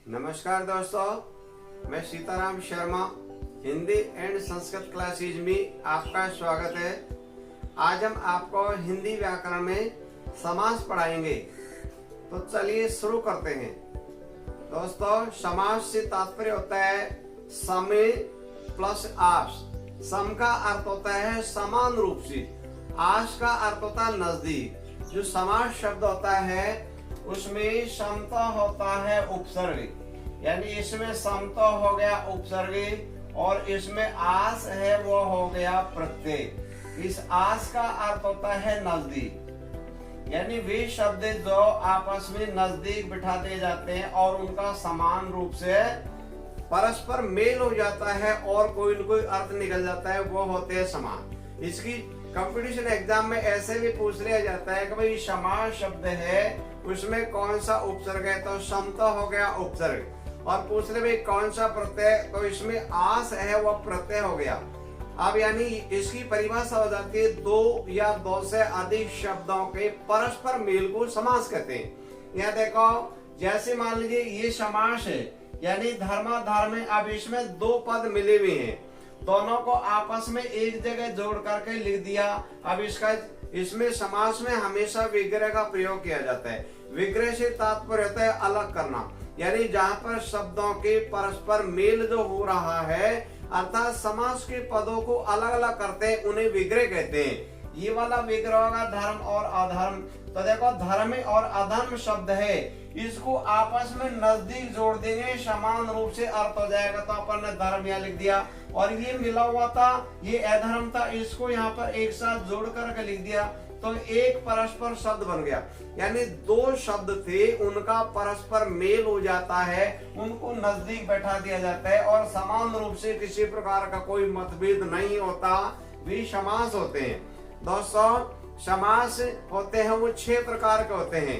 नमस्कार दोस्तों, मैं सीताराम शर्मा हिंदी एंड संस्कृत क्लासेज में आपका स्वागत है। आज हम आपको हिंदी व्याकरण में समास पढ़ाएंगे। तो चलिए शुरू करते हैं। दोस्तों, समास से तात्पर्य होता है समय प्लस आस। सम का अर्थ होता है समान रूप से, आस का अर्थ होता है नजदीक। जो समास शब्द होता है उसमें समता होता है उपसर्ग, यानी इसमें समता हो गया उपसर्ग और इसमें आस है वो हो गया प्रत्यय। इस आस का अर्थ होता है नजदीक, यानी वे शब्द जो आपस में नजदीक बिठा दिए जाते हैं और उनका समान रूप से परस्पर मेल हो जाता है और कोई न कोई अर्थ निकल जाता है, वो होते हैं समान। इसकी कंपटीशन एग्जाम में ऐसे भी पूछ लिया जाता है कि भाई समास शब्द है उसमें कौन सा उपसर्ग है, तो समता हो गया उपसर्ग। और पूछ ले भाई कौन सा प्रत्यय, तो इसमें आस है वो प्रत्यय हो गया। अब यानी इसकी परिभाषा हो जाती है दो या दो से अधिक शब्दों के परस्पर मेल को समास कहते हैं। यहाँ देखो, जैसे मान लीजिए ये समास है, यानी धर्माधर्म में अब इसमें दो पद मिले हुए हैं, दोनों को आपस में एक जगह जोड़ करके लिख दिया। अब इसमें समास में हमेशा विग्रह का प्रयोग किया जाता है। विग्रह से तात्पर्य होता है अलग करना, यानी जहाँ पर शब्दों के परस्पर मेल जो हो रहा है, अर्थात समास के पदों को अलग अलग करते हैं, उन्हें विग्रह कहते हैं। ये वाला विग्रह होगा धर्म और अधर्म। तो देखो, धर्म और अधर्म शब्द है, इसको आपस में नजदीक जोड़ देंगे, समान रूप से अर्थ हो जाएगा। तो अपन ने धर्म यहाँ लिख दिया, और ये मिला हुआ था, ये अधर्म था, इसको यहाँ पर एक साथ जोड़ करके लिख दिया, तो एक परस्पर शब्द बन गया। यानी दो शब्द थे, उनका परस्पर मेल हो जाता है, उनको नजदीक बैठा दिया जाता है और समान रूप से किसी प्रकार का कोई मतभेद नहीं होता, वे समास होते हैं। दोस्तों, समास होते हैं वो 6 प्रकार के होते हैं।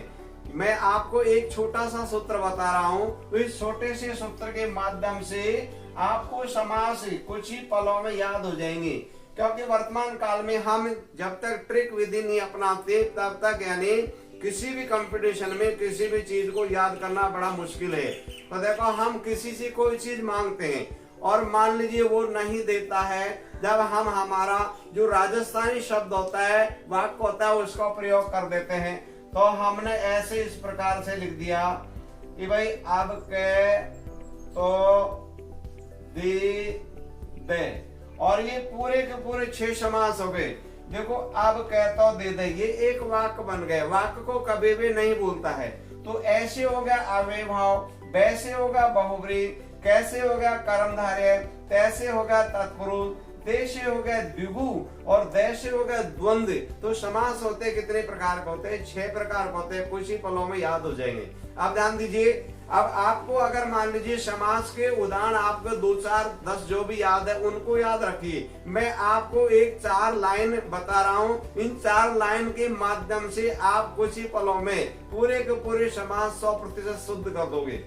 मैं आपको एक छोटा सा सूत्र बता रहा हूँ, तो इस छोटे से सूत्र के माध्यम से आपको समास कुछ ही पलों में याद हो जाएंगे। क्योंकि वर्तमान काल में हम जब तक ट्रिक विधि नहीं अपनाते तब तक यानी किसी भी कंपटीशन में किसी भी चीज को याद करना बड़ा मुश्किल है। तो देखो, हम किसी से कोई चीज मांगते हैं और मान लीजिए वो नहीं देता है, जब हम हमारा जो राजस्थानी शब्द होता है, वाक्य होता है, उसका प्रयोग कर देते हैं। तो हमने ऐसे इस प्रकार से लिख दिया कि भाई अब के तो दे, और ये पूरे के पूरे 6 समास हो गए। देखो, अब कह तो दे दे, ये एक वाक्य बन गए, वाक्य को कभी भी नहीं भूलता है। तो ऐसे हो गया अव्ययभाव, वैसे हो गया बहुब्रीहि, कैसे हो गया कर्मधारय, तैसे हो गया तत्पुरुष, देशे हो गया द्विगु और देशे हो गया द्वंद्व। तो समास होते कितने प्रकार के होते हैं? 6 प्रकार के होते हैं, कुछ ही पलों में याद हो जाएंगे। अब ध्यान दीजिए, अब आपको अगर मान लीजिए समास के उदाहरण आपको 2, 4, 10 जो भी याद है उनको याद रखिए। मैं आपको एक 4 लाइन बता रहा हूँ, इन 4 लाइन के माध्यम से आप कुछ ही पलों में पूरे के पूरे समास 100% शुद्ध कर दोगे।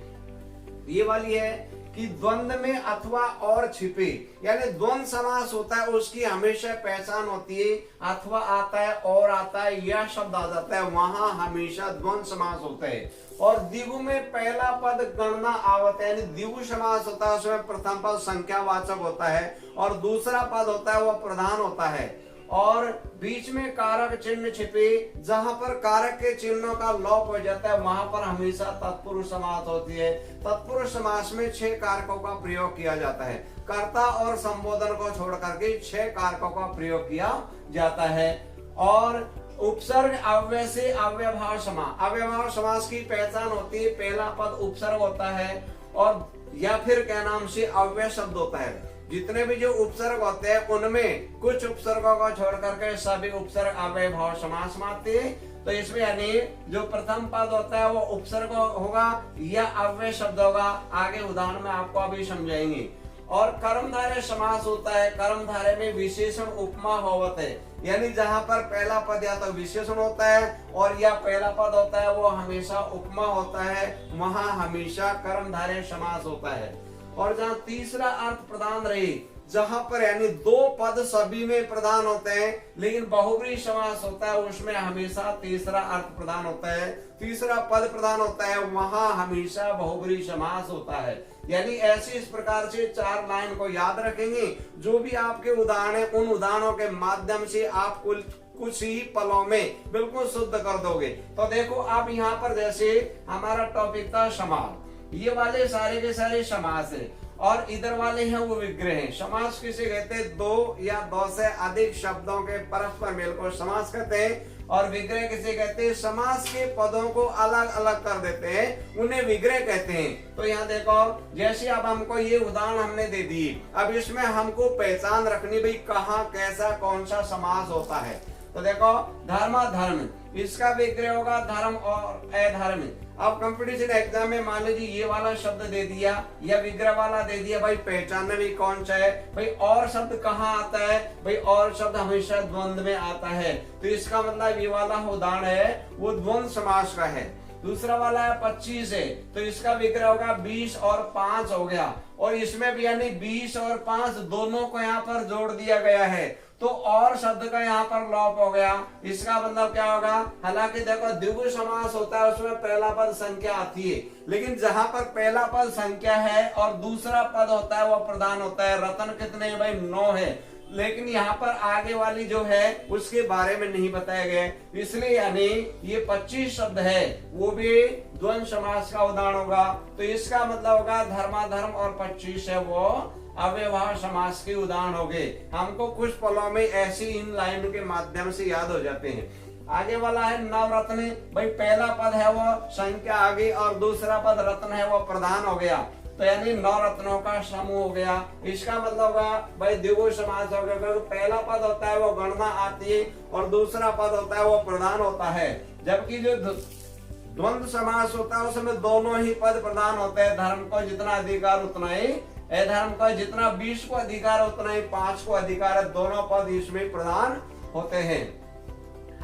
ये वाली है कि द्वंद्व में अथवा और छिपे, यानी द्वंद्व समास होता है, उसकी हमेशा पहचान होती है। अथवा आता है और आता है, यह शब्द आ जाता है, वहां हमेशा द्वंद्व समास होता है। और द्विगु में पहला पद गणना आवत है, यानी द्विगु समास होता है, उसमें प्रथम पद संख्यावाचक होता है और दूसरा पद होता है वह प्रधान होता है। और बीच में कारक चिन्ह छिपे, जहां पर कारक के चिन्हों का लोप हो जाता है वहां पर हमेशा तत्पुरुष समास होती है। तत्पुरुष समास में 6 कारकों का प्रयोग किया जाता है। कर्ता और संबोधन को छोड़ करके 6 कारकों का प्रयोग किया जाता है। और उपसर्ग अव्यय से अव्ययभाव समास, अव्ययभाव समास की पहचान होती है, पहला पद उपसर्ग होता है और या फिर क्या नाम से अव्यय शब्द होता है। जितने भी जो उपसर्ग होते हैं उनमें कुछ उपसर्गों को छोड़ करके सभी उपसर्ग अव्ययभाव समास में आते हैं। तो इसमें यानी जो प्रथम पद होता है वो उपसर्ग होगा या अव्यय शब्द होगा। आगे उदाहरण में आपको अभी समझाएंगे। और कर्मधारय समास होता है, कर्मधारय में विशेषण उपमा होवत है, यानी जहां पर पहला पद या तो विशेषण होता है और या पहला पद होता है वो हमेशा उपमा होता है, वहां हमेशा कर्मधारय समास होता है। और जहाँ तीसरा अर्थ प्रदान रहे, जहां पर यानी दो पद सभी में प्रधान होते हैं, लेकिन बहुब्रीहि समास होता है उसमें हमेशा तीसरा अर्थ प्रधान होता है, तीसरा पद प्रधान होता है, वहां हमेशा बहुब्रीहि समास होता है। यानी ऐसे इस प्रकार से 4 लाइन को याद रखेंगे। जो भी आपके उदाहरण है उन उदाहरणों के माध्यम से आप कुछ ही पलों में बिल्कुल शुद्ध कर दोगे। तो देखो आप यहाँ पर जैसे हमारा टॉपिक था समास, ये वाले सारे के सारे समास है और इधर वाले हैं वो विग्रह हैं। समास किसे कहते हैं? दो या दो से अधिक शब्दों के परस्पर मेल को समास कहते हैं। और विग्रह किसे कहते हैं? समास के पदों को अलग अलग कर देते हैं, उन्हें विग्रह कहते हैं। तो यहाँ देखो, जैसे अब हमको ये उदाहरण हमने दे दिए, अब इसमें हमको पहचान रखनी भाई कहाँ कैसा कौन सा समास होता है। तो देखो, धर्माधर्म, इसका विग्रह होगा धर्म और अधर्म। अब कंपटीशन एग्जाम में मान लीजिए ये वाला शब्द दे दिया या विग्रह वाला दे दिया, भाई पहचानना भी कौन सा है। भाई और शब्द कहाँ आता है? भाई और शब्द हमेशा द्वंद्व में आता है, तो इसका मतलब ये वाला उदाहरण है वो द्वंद्व समास का है। दूसरा वाला है 25 है, तो इसका विग्रह होगा 20 और 5 हो गया, और इसमें भी यानी 20 और 5 दोनों को यहाँ पर जोड़ दिया गया है, तो और शब्द का यहाँ पर लोप हो गया। इसका मतलब क्या होगा? हालांकि देखो द्विगु समास होता है उसमें पहला पद संख्या आती है, लेकिन जहां पर पहला पद संख्या है और दूसरा पद होता है वो प्रधान होता है। रतन कितने हैं? भाई 9 है, लेकिन यहाँ पर आगे वाली जो है उसके बारे में नहीं बताया गया, इसलिए यानी ये 25 शब्द है वो भी द्वंद्व समास का उदाहरण होगा। तो इसका मतलब होगा धर्माधर्म और 25 है वो अव्यवहार समास के उदाहरण हो गए। हमको कुछ पलों में ऐसी इन लाइनों के माध्यम से याद हो जाते हैं। आगे वाला है नवरत्न, भाई पहला पद है वो संख्या आ गई और दूसरा पद रत्न है वो प्रधान हो गया, तो यानी 9 रत्नों का समूह हो गया। इसका मतलब होगा भाई द्विगु समास हो गया, क्योंकि पहला पद होता है वो गणना आती है और दूसरा पद होता है वो प्रधान होता है। जबकि जो द्वंद्व समास होता है उसमें दोनों ही पद प्रधान होते हैं। धर्म को जितना अधिकार उतना ही अधर्म का जितना 20 को अधिकार उतना ही 5 को अधिकार है, दोनों पद इसमें प्रधान होते हैं।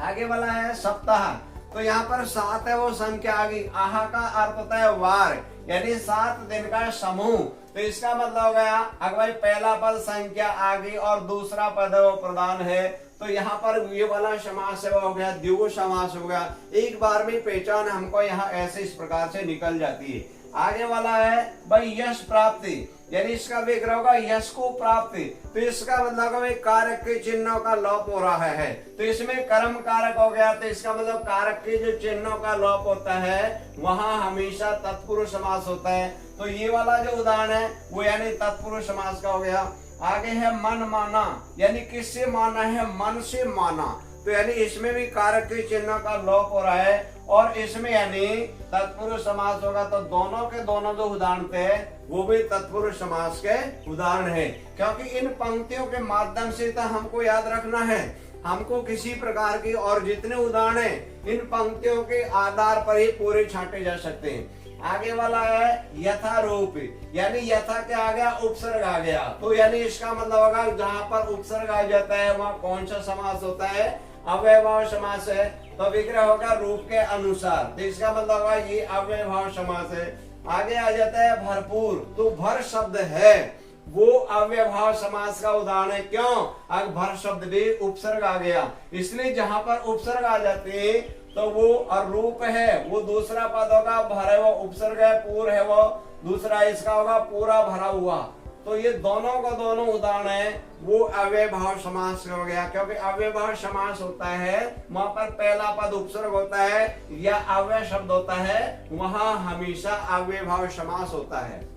आगे वाला है सप्ताह, तो यहाँ पर 7 है वो संख्या आ गई। आहा का अर्थ होता है वार, यानी 7 दिन का समूह। तो इसका मतलब हो गया अगर भाई पहला पद संख्या आ गई और दूसरा पद है वो प्रधान है, तो यहाँ पर ये वाला समास है वो हो गया द्विगु समास हो गया। एक बार में पहचान हमको यहाँ ऐसे इस प्रकार से निकल जाती है। आगे वाला है भाई यश प्राप्ति, यानी इसका विग्रह होगा यश को प्राप्ति। तो इसका मतलब है कारक के चिन्हों का लोप हो रहा है, तो इसमें कर्म कारक हो गया, तो इसका मतलब कारक के जो चिन्हों का लोप होता है वहां हमेशा तत्पुरुष समास होता है। तो ये वाला जो उदाहरण है वो यानी तत्पुरुष समास का हो गया। आगे है मन माना, यानी किससे माना है? मन से माना, तो यानी इसमें भी कारक के चिन्ह का लोप हो रहा है और इसमें यानी तत्पुरुष समास होगा। तो दोनों के दोनों जो उदाहरण थे वो भी तत्पुरुष समास के उदाहरण है, क्योंकि इन पंक्तियों के माध्यम से तो हमको याद रखना है, हमको किसी प्रकार की और जितने उदाहरण है इन पंक्तियों के आधार पर ही पूरे छांटे जा सकते हैं। आगे वाला है यथारूप, यानी यथा क्या आ गया? उपसर्ग आ गया, तो यानी इसका मतलब होगा जहाँ पर उपसर्ग आ जाता है वहाँ कौन सा समास होता है? अव्ययभाव समास है। तो विग्रह होगा रूप के अनुसार, तो इसका मतलब होगा ये अव्ययभाव समास है। आगे आ जाता है भरपूर, तो भर शब्द है वो अव्ययभाव समास का उदाहरण है। क्यों? अगर भर शब्द भी उपसर्ग आ गया, इसलिए जहां पर उपसर्ग आ जाते हैं तो वो और रूप है वो दूसरा पद होगा, भर है वो उपसर्ग है, पूर है वो दूसरा, इसका होगा पूरा भरा हुआ। तो ये दोनों का दोनों उदाहरण है वो अव्ययभाव समास हो गया, क्योंकि अव्ययभाव समास होता है वहां पर पहला पद उपसर्ग होता है या अव्यय शब्द होता है, वहां हमेशा अव्ययभाव समास होता है।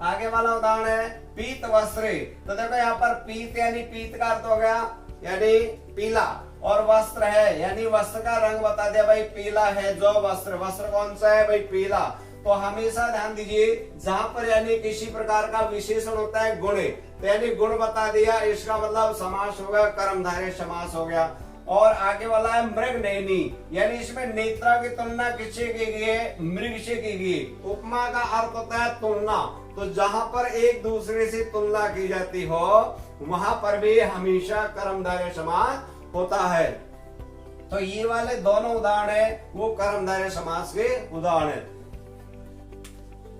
आगे वाला उदाहरण है पीत वस्त्र, तो देखो यहाँ पर पीत यानी पीत का अर्थ हो गया यानी पीला, और वस्त्र है यानी वस्त्र का रंग बता दिया भाई पीला है जो वस्त्र, वस्त्र कौन सा है भाई? पीला। तो हमेशा ध्यान दीजिए जहां पर यानी किसी प्रकार का विशेषण होता है गुण, तो यानी गुण बता दिया, इसका मतलब समास हो गया कर्मधारय समास हो गया। और आगे वाला है मृग नयनी, यानी इसमें नेत्रा की तुलना किससे की गई है? मृग से की गई। उपमा का अर्थ होता है तुलना, तो जहां पर एक दूसरे से तुलना की जाती हो वहां पर भी हमेशा कर्मधारय समास होता है। तो ये वाले दोनों उदाहरण है वो कर्मधारय समास के उदाहरण है।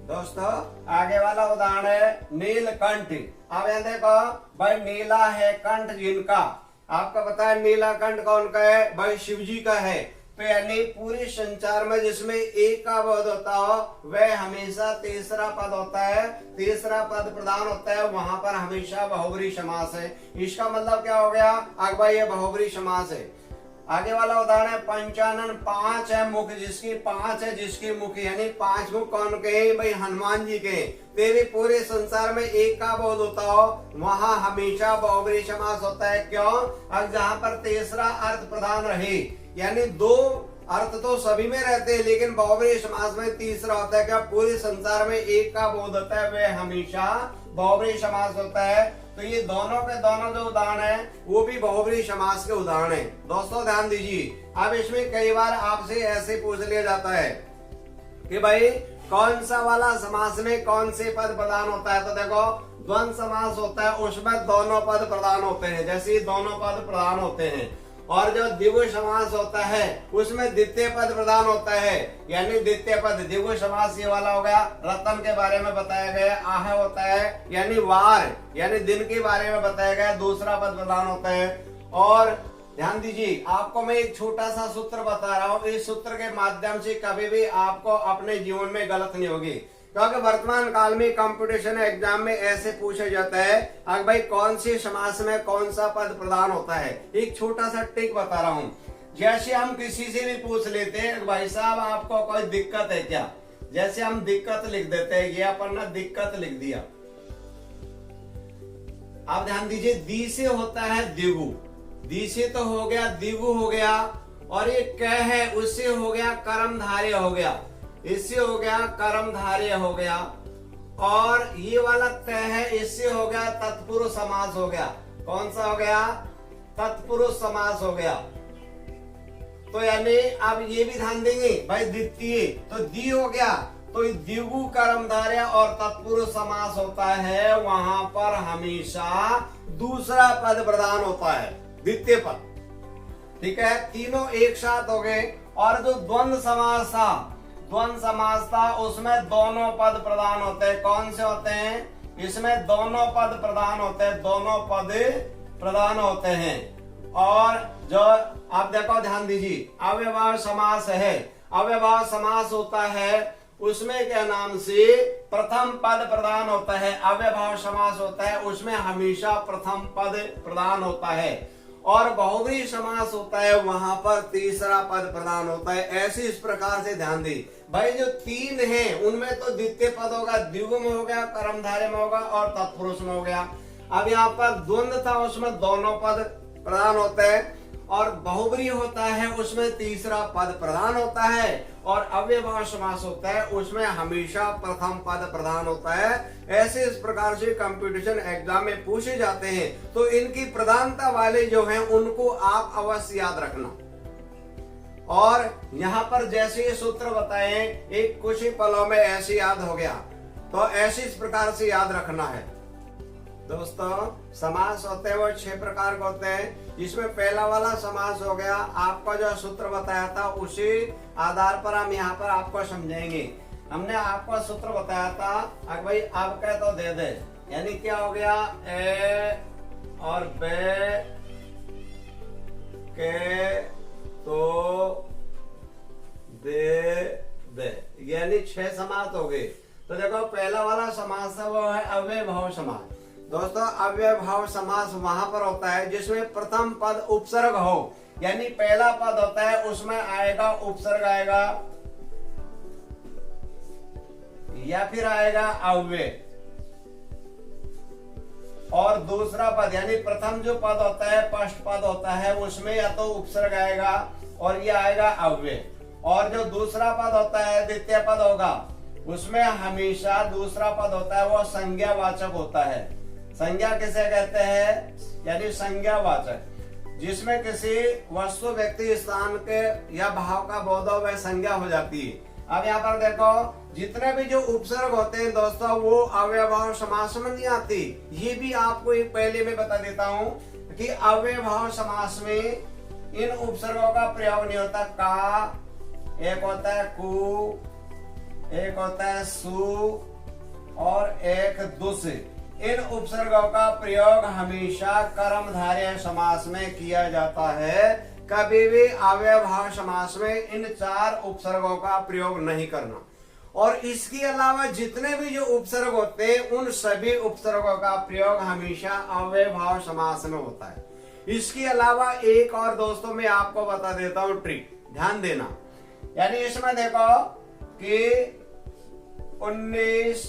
दोस्तों आगे वाला उदाहरण है नीलकंठ। अब यहाँ देखो भाई, नीला है कंठ जिनका, आपका पता है नीला कंठ कौन का है भाई, शिव जी का है। तो यानी पूरे संचार में जिसमें एक का पद होता हो वह हमेशा तीसरा पद होता है, तीसरा पद प्रधान होता है, वहां पर हमेशा बहुब्री समास है। इसका मतलब क्या हो गया, अब भाई ये बहुब्री समास है। आगे वाला उदाहरण है पंचानन, पांच है मुख जिसकी, पांच है जिसकी मुख, यानी पांच मुख कौन के हैं भाई, हनुमान जी के। ते भी पूरे संसार में एक का बोध होता हो वहां हमेशा बहुब्री समास होता है। क्यों, अब जहां पर तीसरा अर्थ प्रधान रहे, यानी दो अर्थ तो सभी में रहते हैं लेकिन बहुब्री समास में तीसरा होता है। क्या पूरे संसार में एक का बोध होता है वह हमेशा बहुब्री समास होता है। तो ये दोनों के दोनों जो उदाहरण है वो भी बहुब्री समास के उदाहरण है। दोस्तों ध्यान दीजिए, अब इसमें कई बार आपसे ऐसे पूछ लिया जाता है कि भाई कौन सा वाला समास में कौन से पद प्रधान होता है। तो देखो द्वंद्व समास होता है उसमें दोनों पद प्रधान होते हैं, जैसे दोनों पद प्रधान होते हैं। और जो द्विगु समास होता है उसमें द्वितीय पद प्रधान होता है, यानी द्वितीय पद द्विगु समास ये वाला हो गया। रतन के बारे में बताया गया, आह होता है यानी वार यानी दिन के बारे में बताया गया, दूसरा पद प्रधान होता है। और ध्यान दीजिए, आपको मैं एक छोटा सा सूत्र बता रहा हूँ, इस सूत्र के माध्यम से कभी भी आपको अपने जीवन में गलत नहीं होगी। क्योंकि वर्तमान काल में कंपटीशन एग्जाम में ऐसे पूछा जाता है अगर भाई कौन सी समास में कौन सा पद प्रधान होता है। एक छोटा सा ट्रिक बता रहा हूँ, जैसे हम किसी से भी पूछ लेते हैं भाई साहब आपको कोई दिक्कत है क्या, जैसे हम दिक्कत लिख देते हैं, ये अपन ने दिक्कत लिख दिया। अब ध्यान दीजिए, दी से होता है द्विगु, दी से तो हो गया द्विगु हो गया, और ये क है उससे हो गया कर्मधारय हो गया, इससे हो गया कर्मधारय हो गया, और ये वाला त है इससे हो गया तत्पुरुष समास हो गया। कौन सा हो गया, तत्पुरुष समास हो गया। तो यानी अब ये भी ध्यान देंगे भाई, द्वितीय तो दी हो गया, तो द्विगु कर्मधारय और तत्पुरुष समास होता है, वहां पर हमेशा दूसरा पद प्रधान होता है, द्वितीय पद। ठीक है, तीनों एक साथ हो गए। और जो द्वंद्व समास था, द्वंद्व समास था उसमें दोनों पद प्रधान होते हैं। कौन से होते हैं, इसमें दोनों पद प्रधान होते हैं, दोनों पद प्रधान होते हैं। और जो आप देखो ध्यान दीजिए, अव्ययभाव समास है, अव्ययभाव समास होता है उसमें क्या नाम से प्रथम पद प्रधान होता है। अव्ययभाव समास होता है उसमें हमेशा प्रथम पद प्रधान होता है। और बहुब्री समास होता है वहां पर तीसरा पद प्रधान होता है। ऐसे इस प्रकार से ध्यान दी भाई, जो तीन हैं उनमें तो द्वितीय पद होगा, द्विगु में हो गया, कर्मधारय में होगा और तत्पुरुष में हो गया। अब यहाँ पर द्वंद्व था उसमें दोनों पद प्रधान होते हैं, और बहुब्री होता है उसमें तीसरा पद प्रधान होता है, और अव्ययभाव समास होता है उसमें हमेशा प्रथम पद प्रधान होता है। ऐसे इस प्रकार से कंपटीशन एग्जाम में पूछे जाते हैं, तो इनकी प्रधानता वाले जो हैं उनको आप अवश्य याद रखना। और यहाँ पर जैसे ये सूत्र बताए एक कुछ ही पलों में ऐसे याद हो गया, तो ऐसे इस प्रकार से याद रखना है। दोस्तों समास होते हैं वो 6 प्रकार के होते हैं, जिसमें पहला वाला समास हो गया, आपका जो सूत्र बताया था उसी आधार पर हम यहाँ पर आपको समझाएंगे। हमने आपको सूत्र बताया था, अगर भाई आप कहे तो दे दे, यानी क्या हो गया, ए और बे के तो दे दे, यानी 6 समास हो गए। तो देखो पहला वाला समास है वो है अव्ययभाव समास। दोस्तों अव्ययभाव समास वहां पर होता है जिसमें प्रथम पद उपसर्ग हो, यानी पहला पद होता है उसमें आएगा उपसर्ग आएगा या फिर आएगा अव्यय, और दूसरा पद यानी प्रथम जो पद होता है फर्स्ट पद होता है उसमें या तो उपसर्ग आएगा और ये आएगा अव्यय, और जो दूसरा पद होता है द्वितीय पद होगा उसमें हमेशा दूसरा पद होता है वो संज्ञावाचक होता है। संज्ञा किसे कहते हैं, यानी संज्ञावाचक, जिसमें किसी वस्तु व्यक्ति स्थान के या भाव का बोध हो वह संज्ञा हो जाती है। अब यहाँ पर देखो जितने भी जो उपसर्ग होते हैं दोस्तों वो अव्ययभाव समास में नहीं आती। ये भी आपको एक पहले में बता देता हूँ कि अव्ययभाव समास में इन उपसर्गों का प्रयोग नहीं होता। का एक होता है, कु एक होता है सु और एक दुस। इन उपसर्गों का प्रयोग हमेशा कर्मधारय समास में किया जाता है। कभी भी अव्ययभाव समास में इन 4 उपसर्गों का प्रयोग नहीं करना। और इसके अलावा जितने भी जो उपसर्ग होते हैं उन सभी उपसर्गों का प्रयोग हमेशा अव्ययभाव समास में होता है। इसके अलावा एक और दोस्तों मैं आपको बता देता हूं ट्रिक, ध्यान देना। यानी इसमें देखो कि 19,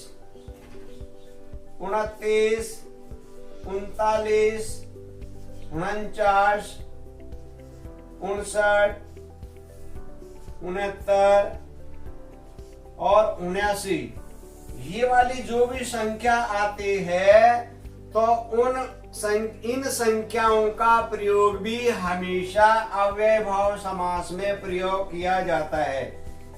29, 39, 49, 59, 69 और 79, ये वाली जो भी संख्या आती है तो इन संख्याओं का प्रयोग भी हमेशा अव्ययभाव समास में प्रयोग किया जाता है।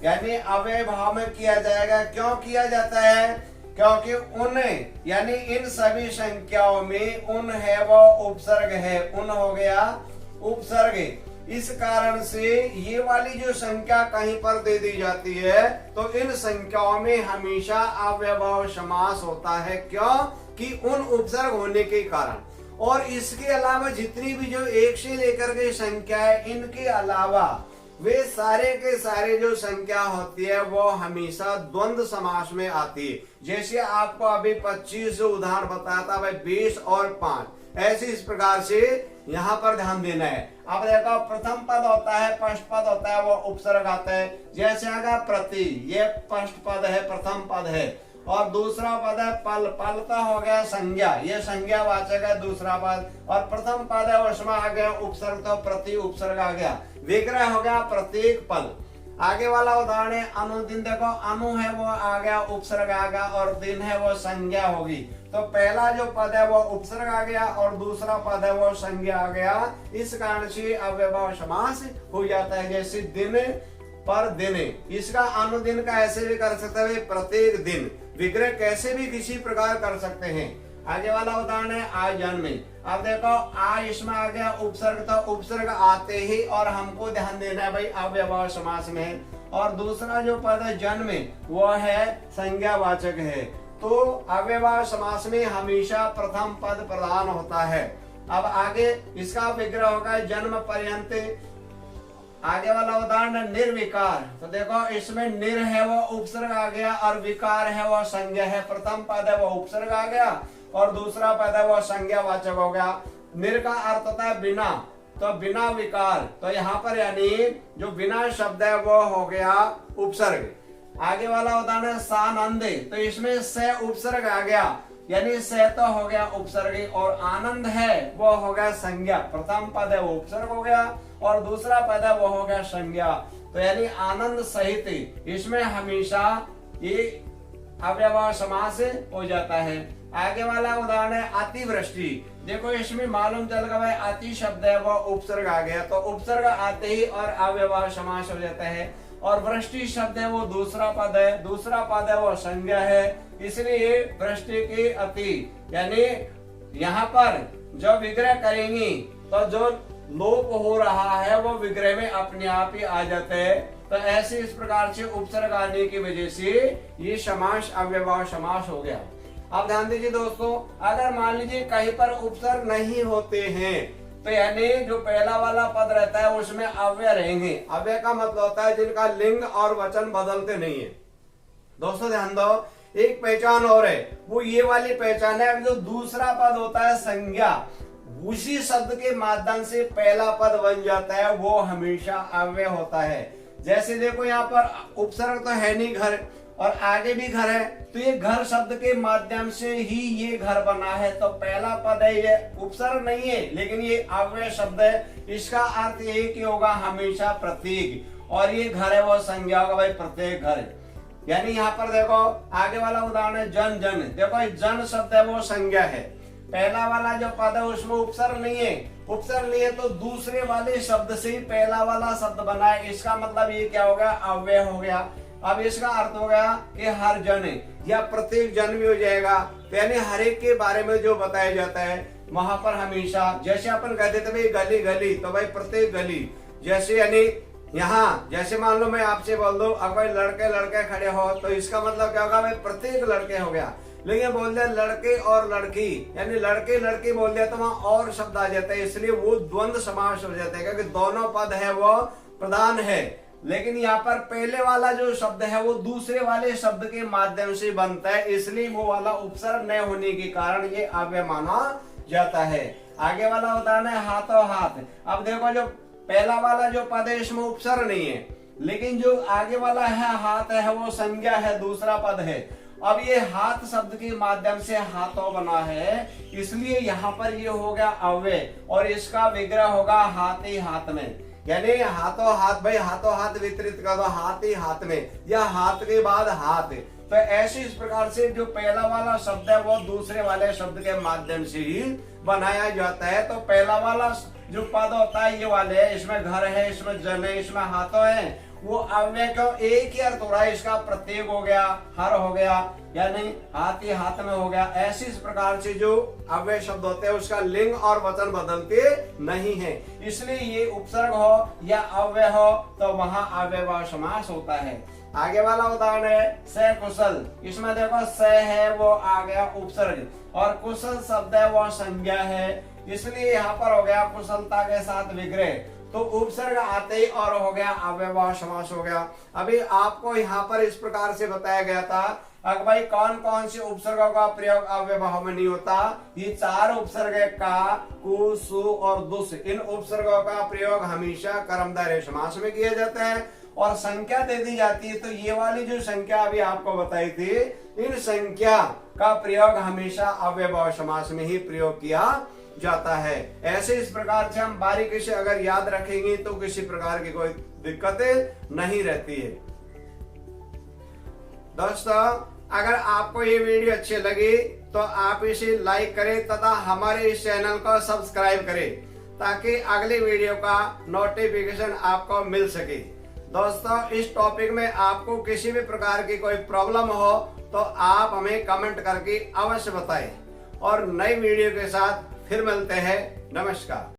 यानी अव्ययभाव में किया जाएगा। क्यों किया जाता है? क्योंकि उन यानी इन सभी संख्याओं में उन है वो उपसर्ग है, उन हो गया उपसर्ग। इस कारण से ये वाली जो संख्या कहीं पर दे दी जाती है तो इन संख्याओं में हमेशा अव्ययभाव समास होता है। क्यों? कि उन उपसर्ग होने के कारण। और इसके अलावा जितनी भी जो 1 से लेकर के संख्या है, इनके अलावा वे सारे के सारे जो संख्या होती है वो हमेशा द्वंद्व समास में आती है। जैसे आपको अभी 25 उदाहरण बताया था भाई, 20 और 5, ऐसे इस प्रकार से यहाँ पर ध्यान देना है। अब देखो प्रथम पद होता है, फर्स्ट पद होता है, वो उपसर्ग आता है। जैसे आगा प्रति, ये फर्स्ट पद है, प्रथम पद है। और दूसरा पद है पल, पल तो हो गया संज्ञा, ये संज्ञा वाचक है दूसरा पद। और प्रथम पद है उसमें आ गया उपसर्ग, तो प्रति उपसर्ग आ गया। विग्रह हो गया प्रत्येक पल। आगे वाला उदाहरण है अनुदिन। देखो अनु है वो आ गया उपसर्ग आ गया और दिन है वो संज्ञा होगी। तो पहला जो पद है वो उपसर्ग आ गया और दूसरा पद है वो संज्ञा आ गया। इस कारण से अव्ययभाव समास हो जाता है। जैसे दिन पर दिन, इसका अनुदिन का ऐसे भी कर सकते हैं प्रत्येक दिन। विग्रह कैसे भी किसी प्रकार कर सकते हैं। आगे वाला उदाहरण है आ जन्म। अब देखो आ इसमें आ गया उपसर्ग, तो उपसर्ग आते ही और हमको ध्यान देना है भाई अव्ययभाव समास में। और दूसरा जो पद है जन्म, वो है संज्ञावाचक है। तो अव्ययभाव समास में हमेशा प्रथम पद प्रधान होता है। अब आगे इसका विग्रह होगा जन्म पर्यंत। आगे वाला उदाहरण निर्विकार। तो देखो इसमें निर है वो उपसर्ग आ गया और विकार है वो संज्ञा है। प्रथम पद है वो उपसर्ग आ गया और दूसरा पद है वो संज्ञावाचक हो गया। निर का अर्थ होता है बिना, तो बिना विकार। तो यहाँ पर यानी जो बिना शब्द है वो हो गया उपसर्ग। आगे वाला उदाहरण है सानंद। तो इसमें से उपसर्ग आ गया, यानी से तो हो गया उपसर्ग और आनंद है वो हो गया संज्ञा। प्रथम पद है वो उपसर्ग हो गया और दूसरा पद है वो हो गया संज्ञा। तो यानी आनंद सहित इसमें हमेशा ये अव्ययभाव समास हो जाता है। आगे वाला उदाहरण है अतिवृष्टि। देखो इसमें मालूम चल गया भाई अति शब्द है वो उपसर्ग आ गया, तो उपसर्ग आते ही और अव्ययभाव समास हो जाता है। और वृष्टि शब्द है वो दूसरा पद है, दूसरा पद है वो संज्ञा है, इसलिए वृष्टि की अति। यानी यहाँ पर जो विग्रह करेंगी तो जो लोप हो रहा है वो विग्रह में अपने आप ही आ जाते हैं। तो ऐसे इस प्रकार से उपसर्ग आने की वजह से ये समास अव्ययभाव समास हो गया। अब ध्यान दीजिए दोस्तों, अगर मान लीजिए कहीं पर उपसर्ग नहीं होते हैं तो यानी जो पहला वाला पद रहता है उसमें अव्यय रहेंगे। अव्यय का मतलब होता है जिनका लिंग और वचन बदलते नहीं है। दोस्तों ध्यान दो, एक पहचान और है, वो ये वाली पहचान है जो दूसरा पद होता है संज्ञा, उसी शब्द के माध्यम से पहला पद बन जाता है, वो हमेशा अव्यय होता है। जैसे देखो यहाँ पर उपसर्ग तो है नहीं घर और आगे भी घर है, तो ये घर शब्द के माध्यम से ही ये घर बना है। तो पहला पद है ये उपसर्ग नहीं है लेकिन ये अव्यय शब्द है। इसका अर्थ एक ही होगा हमेशा प्रतीक, और ये घर है वो संज्ञा होगा भाई प्रत्येक घर। यानी यहाँ पर देखो आगे वाला उदाहरण है जन जन। देखो जन शब्द है वो संज्ञा है, पहला वाला जो पद है उसमें उपसर्ग नहीं है। उपसर्ग नहीं है तो दूसरे वाले शब्द से ही पहला वाला शब्द बना है, इसका मतलब ये क्या हो गया, अव्यय हो गया। अब इसका अर्थ हो गया कि हर जन या प्रत्येक जन भी हो जाएगा। तो यानी हर एक के बारे में जो बताया जाता है वहां पर हमेशा, जैसे अपन कहते थे भाई गली गली, तो भाई प्रत्येक गली, जैसे यानी यहाँ जैसे मान लो मैं आपसे बोल दूं अब भाई लड़के लड़के खड़े हो, तो इसका मतलब क्या होगा भाई प्रत्येक लड़के हो गया। लेकिन बोल दिया लड़के और लड़की, यानी लड़के लड़की बोल दिया तो वहां और शब्द आ जाते हैं, इसलिए वो द्वंद्व समास हो जाते हैं, क्योंकि दोनों पद है वो प्रधान है। लेकिन यहाँ पर पहले वाला जो शब्द है वो दूसरे वाले शब्द के माध्यम से बनता है, इसलिए वो वाला उपसर्ग न होने के कारण ये अव्यय माना जाता है। आगे वाला उदाहरण है हाथों हाथ। अब देखो जो पहला वाला जो पद है इसमें उपसर्ग नहीं है, लेकिन जो आगे वाला है हाथ है वो संज्ञा है, दूसरा पद है। अब ये हाथ शब्द के माध्यम से हाथों बना है, इसलिए यहाँ पर ये हो गया अव्यय और इसका विग्रह होगा हाथ ही हाथ में, यानी हाथों हाथ। भाई हाथों हाथ वितरित कर दो, हाथ ही हाथ में, या हाथ के बाद हाथ। तो ऐसे इस प्रकार से जो पहला वाला शब्द है वो दूसरे वाले शब्द के माध्यम से ही बनाया जाता है। तो पहला वाला जो पद होता है ये वाले है, इसमें घर है, इसमें जन है, इसमें हाथों है, वो अव्यय को एक ही अर्थ हो रहा है, इसका प्रत्येक हो गया, हर हो गया, या नहीं हाथ ही हाथ में हो गया। ऐसी इस प्रकार से जो अव्यय शब्द होते हैं उसका लिंग और वचन बदलते नहीं है, इसलिए ये उपसर्ग हो या अव्यय हो तो वहां अव्ययभाव समास होता है। आगे वाला उदाहरण है सकुशल। इसमें देखो स है वो आ गया उपसर्ग और कुशल शब्द है वो संज्ञा है, इसलिए यहाँ पर हो गया कुशलता के साथ विग्रह, तो उपसर्ग आते ही और हो गया अव्ययभाव समास हो गया। अभी आपको यहाँ पर इस प्रकार से बताया गया था अगर भाई कौन कौन से उपसर्गों का प्रयोग अव्ययभाव में नहीं होता। ये चार उपसर्ग है का, कु, सु और दुस। इन उपसर्गों का प्रयोग हमेशा कर्मधारय समास में किया जाता है और संख्या दे दी जाती है, तो ये वाली जो संख्या अभी आपको बताई थी, इन संख्या का प्रयोग हमेशा अव्ययभाव समास में ही प्रयोग किया जाता है। ऐसे इस प्रकार से हम बारीकी से अगर याद रखेंगे तो किसी प्रकार की कोई दिक्कत नहीं रहती है। दोस्तों अगर आपको ये वीडियो अच्छी लगी तो आप इसे लाइक करें तथा हमारे इस चैनल को सब्सक्राइब करें ताकि अगले वीडियो का नोटिफिकेशन आपको मिल सके। दोस्तों इस टॉपिक में आपको किसी भी प्रकार की कोई प्रॉब्लम हो तो आप हमें कमेंट करके अवश्य बताएं और नई वीडियो के साथ फिर मिलते हैं। नमस्कार।